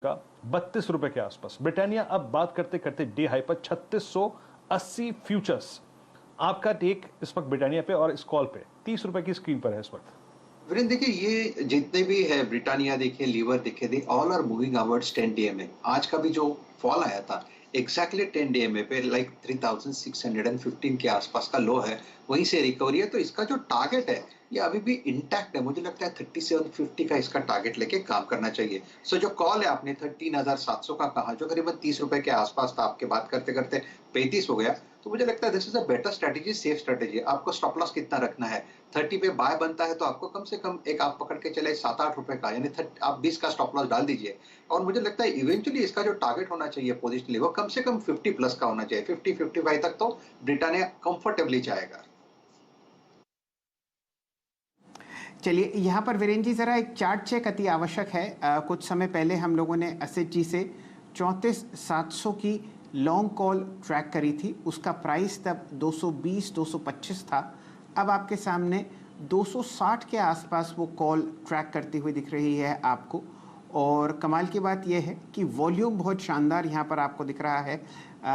का 32 रुपए के आसपास। ब्रिटानिया अब बात करते करते डे हाई पर 3680 फ्यूचर्स। आपका टेक इस वक्त ब्रिटानिया पे और इस कॉल पे 30 रुपए की स्क्रीन पर है इस वक्त। वीरेंद्र देखिए, ये जितने भी है ब्रिटानिया देखिए, लीवर देखिए, they all are moving upwards 10 DMA. आज का भी जो फॉल आया था एग्जैक्टली 10 डीएमए पे लाइक 3615 के आसपास का लो है, वहीं से रिकवरी है। तो इसका जो टारगेट है ये अभी भी इंटैक्ट है। मुझे लगता है 3750 का इसका टारगेट लेके काम करना चाहिए। सो जो कॉल है आपने 13,700 का कहा, जो करीबन 30 रुपए के आसपास था, आपके बात करते करते 35 हो गया। तो मुझे लगता है this is a better strategy, safe strategy. आपको स्टॉप लॉस कितना रखना है? 30 पे बाय बनता है तो आपको कम से कम एक आप पकड़ के चले 7-8 रुपए का, यानी आप 20 का स्टॉप लॉस डाल दीजिए। और मुझे लगता है इवेंचुअली इसका जो टारगेट होना चाहिए पोजिशनली, वो कम से कम 50 प्लस का होना चाहिए। 50-55 तक तो ब्रिटानिया कंफर्टेबली जाएगा। चलिए यहाँ पर वीरेंद्र जी ज़रा एक चार्ट चेक अति आवश्यक है। कुछ समय पहले हम लोगों ने एसएचजी से 34,700 की लॉन्ग कॉल ट्रैक करी थी। उसका प्राइस तब 220-225 था। अब आपके सामने 260 के आसपास वो कॉल ट्रैक करती हुई दिख रही है आपको। और कमाल की बात यह है कि वॉल्यूम बहुत शानदार यहाँ पर आपको दिख रहा है।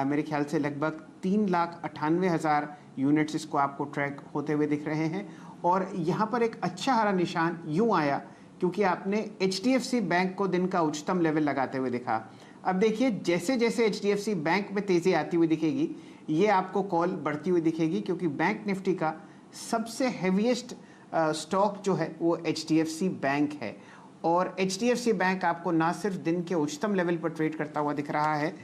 मेरे ख्याल से लगभग 3,98,000 यूनिट्स इसको आपको ट्रैक होते हुए दिख रहे हैं। और यहाँ पर एक अच्छा हरा निशान यूँ आया क्योंकि आपने एचडीएफसी बैंक को दिन का उच्चतम लेवल लगाते हुए दिखा। अब देखिए जैसे जैसे एचडीएफसी बैंक में तेज़ी आती हुई दिखेगी, ये आपको कॉल बढ़ती हुई दिखेगी क्योंकि बैंक निफ्टी का सबसे हैवीएस्ट स्टॉक जो है वो एचडीएफसी बैंक है। और एचडीएफसी बैंक आपको ना सिर्फ दिन के उच्चतम लेवल पर ट्रेड करता हुआ दिख रहा है,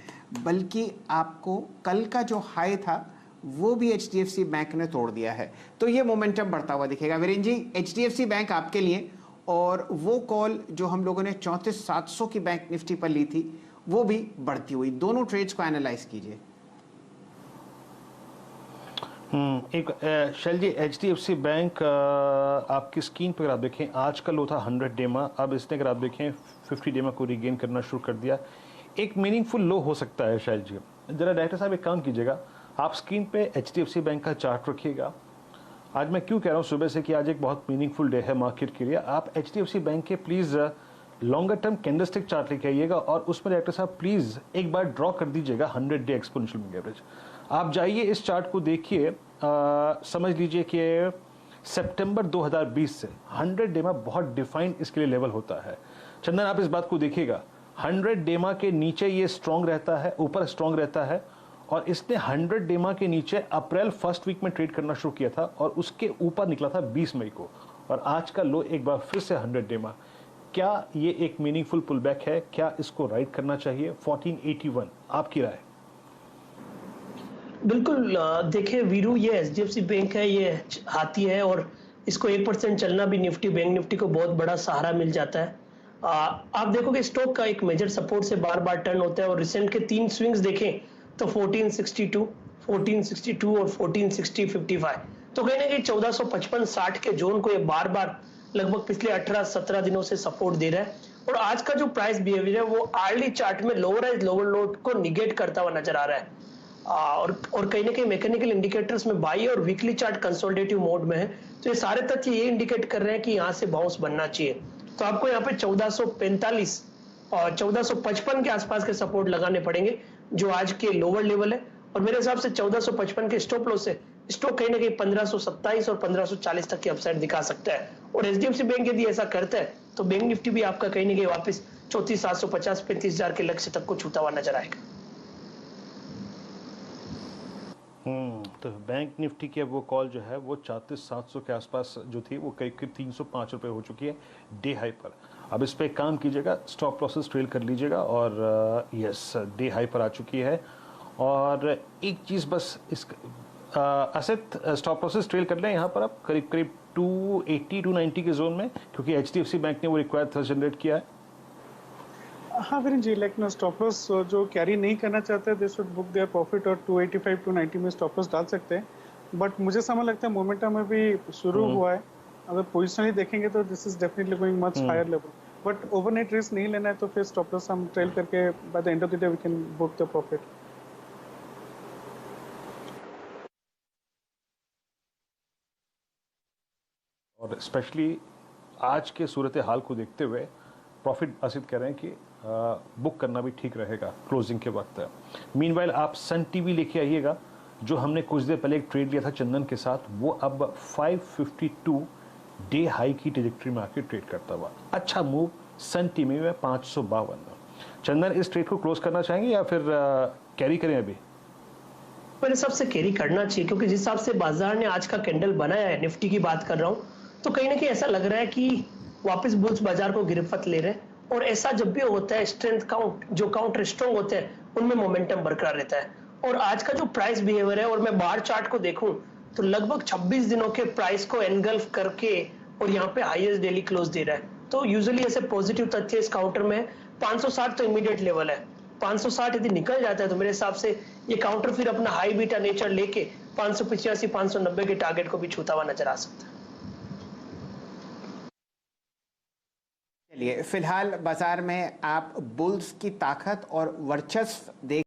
बल्कि आपको कल का जो हाई था वो भी एचडीएफसी बैंक ने तोड़ दिया है। तो ये मोमेंटम बढ़ता हुआ दिखेगा। वीरेंद्र जी, एचडीएफसी बैंक आपके लिए, और वो कॉल जो हम लोगों ने 34,700 की बैंक निफ्टी पर ली थी वो भी बढ़ती हुई, दोनों ट्रेड्स को एनालाइज कीजिए। एक शैल जी, एचडीएफसी बैंक आपकी स्क्रीन पर अगर आप देखें, आज का लो था 100 डेमा, अब इसने अगर आप देखें 50 डेमा को रिगेन करना शुरू कर दिया। एक मीनिंगफुल लो हो सकता है शैल जी। जरा डायरेक्टर साहब एक काम कीजिएगा, आप स्क्रीन पे एचडीएफसी बैंक का चार्ट रखिएगा। आज मैं क्यों कह रहा हूँ सुबह से कि आज एक बहुत मीनिंगफुल डे है मार्केट के लिए। आप एचडीएफसी बैंक के please longer term candlestick chart लेके आइएगा और उसमें डायरेक्टर साहब प्लीज़ एक बार ड्रॉ कर दीजिएगा 100 डे एक्सपोनेंशियल मूविंग एवरेज। आप जाइए इस चार्ट को देखिए, समझ लीजिए कि सितंबर 2020 से 100 डेमा बहुत डिफाइंड इसके लिए लेवल होता है। चंदन, आप इस बात को देखिएगा, 100 डेमा के नीचे ये स्ट्रॉन्ग रहता है, ऊपर स्ट्रॉन्ग रहता है। और इसने 100 डेमा के नीचे अप्रैल फर्स्ट वीक में ट्रेड करना शुरू किया था और उसके ऊपर निकला था 20 मई को, और आज का लो एक बार फिर से 100 डेमा। क्या ये एक मीनिंगफुल पुलबैक है? क्या इसको राइड करना चाहिए? 1481 आपकी राय? बिल्कुल। देखिए वीरू, ये एचडीएफसी बैंक है, ये हाथी है और इसको 1% चलना भी निफ्टी बैंक निफ्टी को बहुत बड़ा सहारा मिल जाता है। आप देखोगे स्टॉक का एक मेजर सपोर्ट से बार बार टर्न होता है और रिसेंट के 3 स्विंग्स देखें तो 1462, 1462 और 1460-55। तो कहीं ना कहीं 1455-60 के जोन को ये बार बार लगभग पिछले 18-17 दिनों से सपोर्ट दे रहा है। और आज का जो प्राइस बिहेवियर है वो आर्ली चार्ट में लोअर लो को निगेट करता हुआ नजर आ रहा है। और कहीं ना कहीं मैकेनिकल इंडिकेटर्स में बाई और वीकली चार्ट कंसोलिडेटिव मोड में है। तो ये सारे तथ्य ये इंडिकेट कर रहे हैं कि यहाँ से बाउंस बनना चाहिए। तो आपको यहाँ पे 1445 और 1455 के आसपास के सपोर्ट लगाने पड़ेंगे, जो आज के लोअर लेवल है। और मेरे हिसाब से 1455 के स्टॉप लॉस से स्टॉक कहीं ना कहीं 1527 और 1540 तक की अपसाइड दिखा सकता है। और एचडीएफसी बैंक यदि ऐसा करता है तो बैंक निफ्टी भी आपका कहीं ना कहीं वापस 34,750, 35,000 के लक्ष्य तक को छूता हुआ नजर आएगा। तो बैंक निफ्टी की अब वो कॉल जो है वो 34,700 के आसपास जो थी वो करीब 305 रुपये हो चुकी है डे हाई पर। अब इस पर काम कीजिएगा, स्टॉप लॉसेस ट्रेल कर लीजिएगा, और यस डे हाई पर आ चुकी है। और एक चीज़ बस, इस असेट स्टॉप लॉसेस ट्रेल कर लें यहाँ पर आप करीब करीब 280-290 के जोन में, क्योंकि एचडीएफसी बैंक ने वो रिक्वायर्ड थ्रेशोल्ड जनरेट किया है। हाँ Virendra ji, like stop loss जो कैरी नहीं करना चाहते they should book their profit और 285-290 में स्टॉप लॉस डाल सकते हैं। बट मुझे समझ लगता है मोमेंटम में भी शुरू हुआ है। अगर पोजिशनली देखेंगे तो this is definitely going much higher level, but overnight risk नहीं लेना है तो फिर स्टॉप लॉस हम ट्रेल करके by the end of the day we can book the profit. और स्पेशली आज के सूरत हाल को देखते हुए प्रॉफिट असित कह रहे हैं कि बुक करना भी ठीक रहेगा क्लोजिंग के वक्त। मीनवाइल आप सन टीवी लेके आइएगा, जो हमने कुछ देर पहले एक ट्रेड लिया था चंदन के साथ, वो अब 552 डे हाई की ट्रेजेक्टरी में आके ट्रेड करता हुआ। अच्छा मूव सन टीवी में 552। चंदन, इस ट्रेड को क्लोज करना चाहेंगे या फिर कैरी करें अभी? मेरे हिसाब से कैरी करना चाहिए, क्योंकि जिस हिसाब से बाजार ने आज का कैंडल बनाया है, निफ्टी की बात कर रहा हूँ, तो कहीं ना कहीं ऐसा लग रहा है कि वापस बुल्स बाजार को गिरफ्त ले रहे हैं। और ऐसा जब भी होता है, स्ट्रेंथ काउंट, जो काउंटर स्ट्रॉन्ग होते हैं उनमें मोमेंटम बरकरार रहता है। और आज का जो प्राइस बिहेवियर है, और मैं बार चार्ट को देखूं तो लगभग 26 दिनों के प्राइस को एनगल्फ करके और यहाँ पे हाईएस्ट डेली क्लोज दे रहा है। तो यूजुअली ऐसे पॉजिटिव तथ्य इस काउंटर में 560 तो इमीडिएट लेवल है। 560 यदि निकल जाता है तो मेरे हिसाब से ये काउंटर फिर अपना हाई बीटा नेचर लेके 585 590 के टारगेट को भी छूता हुआ नजर आ सकता है। चलिए, फिलहाल बाजार में आप बुल्स की ताकत और वर्चस्व देख